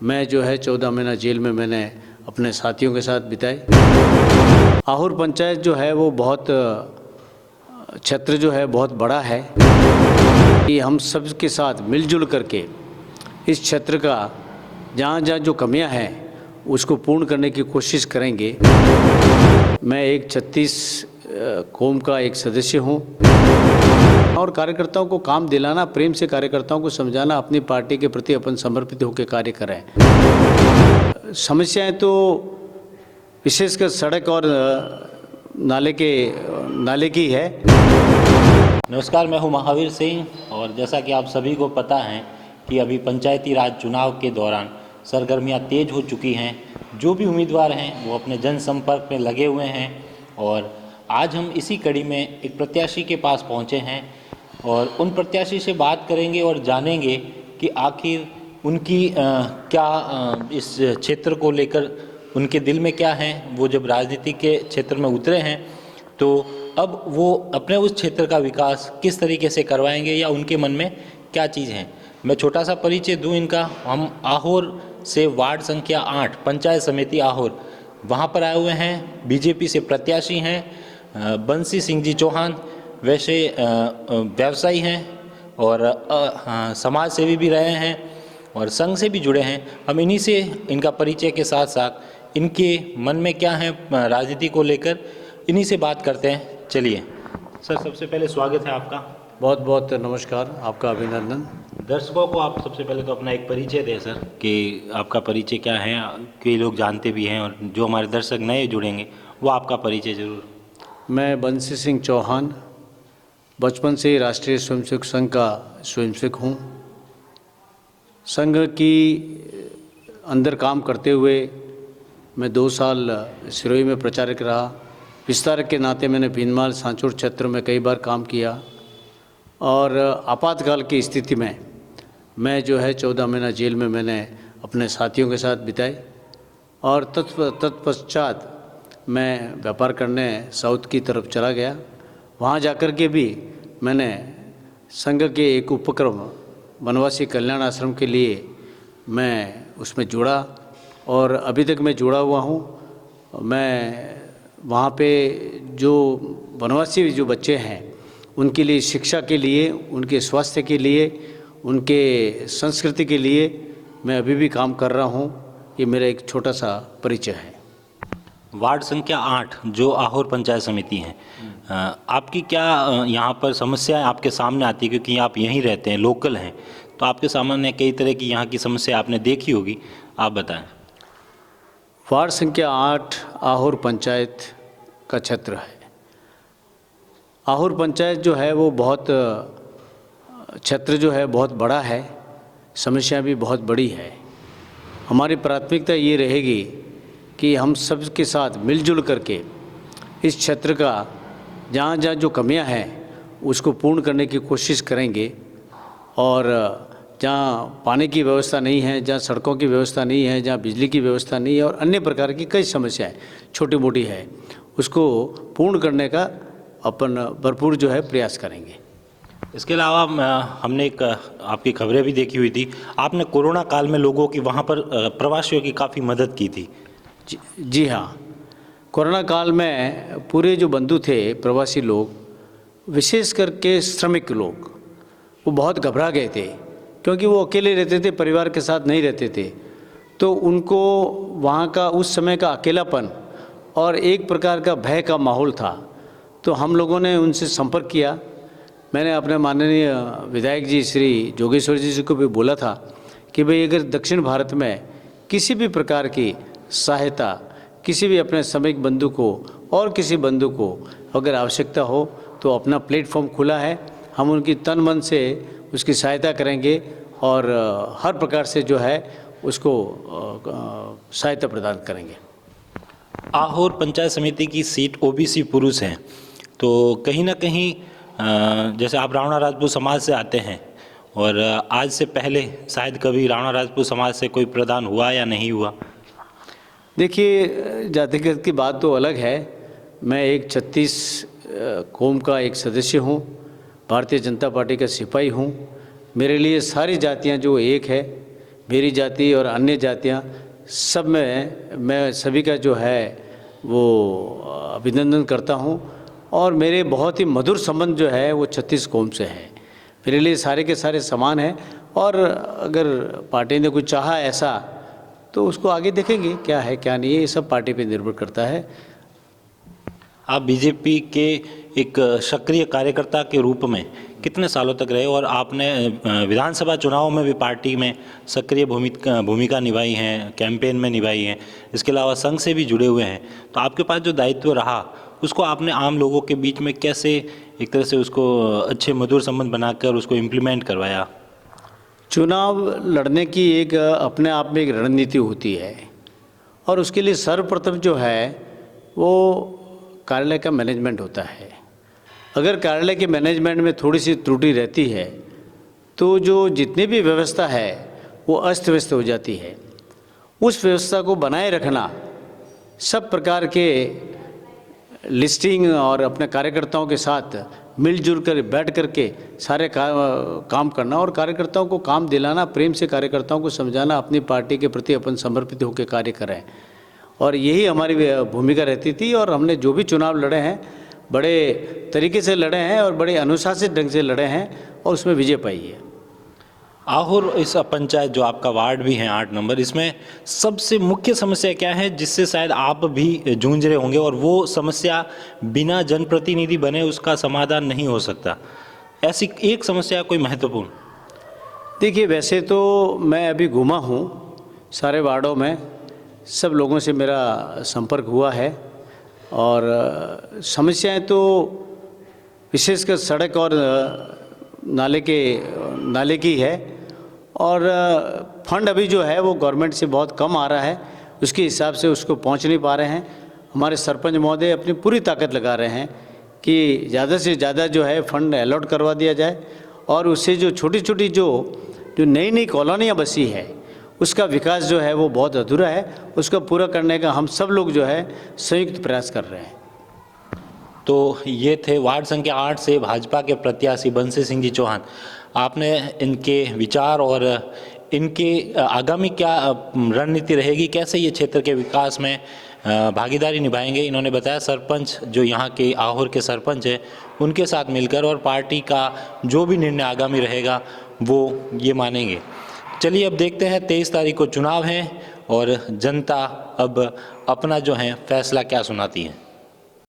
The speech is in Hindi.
मैं जो है 14 महीना जेल में मैंने अपने साथियों के साथ बिताए। आहुर पंचायत जो है वो बहुत क्षेत्र जो है बहुत बड़ा है कि हम सब के साथ मिलजुल करके इस क्षेत्र का जहाँ जहाँ जो कमियाँ हैं उसको पूर्ण करने की कोशिश करेंगे। मैं एक 36 कौम का एक सदस्य हूँ और कार्यकर्ताओं को काम दिलाना, प्रेम से कार्यकर्ताओं को समझाना, अपनी पार्टी के प्रति अपन समर्पित होकर कार्य करें। समस्याएं तो विशेषकर सड़क और नाले की है। नमस्कार, मैं हूं महावीर सिंह और जैसा कि आप सभी को पता है कि अभी पंचायती राज चुनाव के दौरान सरगर्मियां तेज हो चुकी हैं। जो भी उम्मीदवार हैं वो अपने जनसंपर्क में लगे हुए हैं और आज हम इसी कड़ी में एक प्रत्याशी के पास पहुंचे हैं और उन प्रत्याशी से बात करेंगे और जानेंगे कि आखिर उनकी इस क्षेत्र को लेकर उनके दिल में क्या है। वो जब राजनीति के क्षेत्र में उतरे हैं तो अब वो अपने उस क्षेत्र का विकास किस तरीके से करवाएंगे या उनके मन में क्या चीज़ है। मैं छोटा सा परिचय दूं इनका। हम आहोर से वार्ड संख्या 8 पंचायत समिति आहोर वहाँ पर आए हुए हैं। बीजेपी से प्रत्याशी हैं बंसी सिंह जी चौहान। वैसे व्यवसायी हैं और समाज सेवी भी रहे हैं और संघ से भी जुड़े हैं। हम इन्हीं से इनका परिचय के साथ साथ इनके मन में क्या है राजनीति को लेकर इन्हीं से बात करते हैं। चलिए सर, सबसे पहले स्वागत है आपका। बहुत बहुत नमस्कार, आपका अभिनंदन। दर्शकों को आप सबसे पहले तो अपना एक परिचय दें सर, कि आपका परिचय क्या है। कई लोग जानते भी हैं और जो हमारे दर्शक नए जुड़ेंगे वो आपका परिचय जरूर। मैं बंसी सिंह चौहान बचपन से ही राष्ट्रीय स्वयंसेवक संघ का स्वयंसेवक हूँ। संघ की अंदर काम करते हुए मैं 2 साल सिरोही में प्रचारक रहा। विस्तारक के नाते मैंने भीनमाल सांचौर क्षेत्र में कई बार काम किया और आपातकाल की स्थिति में मैं जो है 14 महीना जेल में मैंने अपने साथियों के साथ बिताए और तत्पश्चात मैं व्यापार करने साउथ की तरफ चला गया। वहाँ जाकर के भी मैंने संघ के एक उपक्रम वनवासी कल्याण आश्रम के लिए मैं उसमें जुड़ा और अभी तक मैं जुड़ा हुआ हूँ। मैं वहाँ पे जो वनवासी जो बच्चे हैं उनके लिए शिक्षा के लिए, उनके स्वास्थ्य के लिए, उनके संस्कृति के लिए मैं अभी भी काम कर रहा हूँ। ये मेरा एक छोटा सा परिचय है। वार्ड संख्या 8 जो आहोर पंचायत समिति है, आपकी क्या यहाँ पर समस्याएं आपके सामने आती है? क्योंकि आप यहीं रहते हैं, लोकल हैं, तो आपके सामने कई तरह की यहाँ की समस्या आपने देखी होगी, आप बताएं। वार्ड संख्या 8 आहोर पंचायत का क्षेत्र है। आहोर पंचायत जो है वो बहुत क्षेत्र जो है बहुत बड़ा है, समस्या भी बहुत बड़ी है। हमारी प्राथमिकता ये रहेगी कि हम सब के साथ मिलजुल करके इस क्षेत्र का जहाँ जहाँ जो कमियाँ हैं उसको पूर्ण करने की कोशिश करेंगे और जहाँ पानी की व्यवस्था नहीं है, जहाँ सड़कों की व्यवस्था नहीं है, जहाँ बिजली की व्यवस्था नहीं है और अन्य प्रकार की कई समस्याएं छोटी मोटी है, उसको पूर्ण करने का अपन भरपूर जो है प्रयास करेंगे। इसके अलावा हमने एक आपकी खबरें भी देखी हुई थी। आपने कोरोना काल में लोगों की वहाँ पर प्रवासियों की काफ़ी मदद की थी। जी हाँ, कोरोना काल में पूरे जो बंधु थे, प्रवासी लोग, विशेष करके श्रमिक लोग, वो बहुत घबरा गए थे क्योंकि वो अकेले रहते थे, परिवार के साथ नहीं रहते थे। तो उनको वहाँ का उस समय का अकेलापन और एक प्रकार का भय का माहौल था। तो हम लोगों ने उनसे संपर्क किया। मैंने अपने माननीय विधायक जी श्री जोगेश्वर जी को भी बोला था कि भाई अगर दक्षिण भारत में किसी भी प्रकार की सहायता किसी भी अपने श्रमिक बंधु को और किसी बंधु को अगर आवश्यकता हो तो अपना प्लेटफॉर्म खुला है। हम उनकी तन मन से उसकी सहायता करेंगे और हर प्रकार से जो है उसको सहायता प्रदान करेंगे। आहोर पंचायत समिति की सीट ओबीसी पुरुष है, तो कहीं ना कहीं जैसे आप राणा राजपूत समाज से आते हैं और आज से पहले शायद कभी राणा राजपूत समाज से कोई प्रदान हुआ या नहीं हुआ? देखिए, जातिगत की बात तो अलग है। मैं एक 36 कौम का एक सदस्य हूँ, भारतीय जनता पार्टी का सिपाही हूँ। मेरे लिए सारी जातियाँ जो एक है, मेरी जाति और अन्य जातियां सब में मैं सभी का जो है वो अभिनंदन करता हूं और मेरे बहुत ही मधुर संबंध जो है वो 36 कौम से है। मेरे लिए सारे के सारे समान हैं और अगर पार्टी ने कुछ चाहा ऐसा तो उसको आगे देखेंगे क्या है क्या नहीं है, ये सब पार्टी पे निर्भर करता है। आप बीजेपी के एक सक्रिय कार्यकर्ता के रूप में कितने सालों तक रहे और आपने विधानसभा चुनाव में भी पार्टी में सक्रिय भूमिका निभाई है, कैंपेन में निभाई है, इसके अलावा संघ से भी जुड़े हुए हैं, तो आपके पास जो दायित्व रहा उसको आपने आम लोगों के बीच में कैसे एक तरह से उसको अच्छे मधुर संबंध बनाकर उसको इम्प्लीमेंट करवाया? चुनाव लड़ने की एक अपने आप में एक रणनीति होती है और उसके लिए सर्वप्रथम जो है वो कार्यालय का मैनेजमेंट होता है। अगर कार्यालय के मैनेजमेंट में थोड़ी सी त्रुटि रहती है तो जो जितनी भी व्यवस्था है वो अस्त व्यस्त हो जाती है। उस व्यवस्था को बनाए रखना, सब प्रकार के लिस्टिंग और अपने कार्यकर्ताओं के साथ मिलजुल कर बैठ कर के सारे काम करना और कार्यकर्ताओं को काम दिलाना, प्रेम से कार्यकर्ताओं को समझाना, अपनी पार्टी के प्रति अपन समर्पित होकर कार्य करें, और यही हमारी भूमिका रहती थी। और हमने जो भी चुनाव लड़े हैं बड़े तरीके से लड़े हैं और बड़े अनुशासित ढंग से लड़े हैं और उसमें विजय पाई है। आहोर इस पंचायत जो आपका वार्ड भी है 8 नंबर, इसमें सबसे मुख्य समस्या क्या है जिससे शायद आप भी जूझ रहे होंगे और वो समस्या बिना जनप्रतिनिधि बने उसका समाधान नहीं हो सकता? ऐसी एक समस्या कोई महत्वपूर्ण? देखिए, वैसे तो मैं अभी घूमा हूँ सारे वार्डों में, सब लोगों से मेरा संपर्क हुआ है और समस्याएं तो विशेषकर सड़क और नाले की है और फंड अभी जो है वो गवर्नमेंट से बहुत कम आ रहा है, उसके हिसाब से उसको पहुंच नहीं पा रहे हैं। हमारे सरपंच महोदय अपनी पूरी ताकत लगा रहे हैं कि ज़्यादा से ज़्यादा जो है फंड अलॉट करवा दिया जाए और उससे जो छोटी छोटी जो नई कॉलोनियाँ बसी है उसका विकास जो है वो बहुत अधूरा है, उसको पूरा करने का हम सब लोग जो है संयुक्त प्रयास कर रहे हैं। तो ये थे वार्ड संख्या 8 से भाजपा के प्रत्याशी बंसी सिंह जी चौहान। आपने इनके विचार और इनके आगामी क्या रणनीति रहेगी, कैसे ये क्षेत्र के विकास में भागीदारी निभाएंगे, इन्होंने बताया। सरपंच जो यहाँ के आहोर के सरपंच है उनके साथ मिलकर और पार्टी का जो भी निर्णय आगामी रहेगा वो ये मानेंगे। चलिए अब देखते हैं 23 तारीख को चुनाव है और जनता अब अपना जो है फैसला क्या सुनाती है।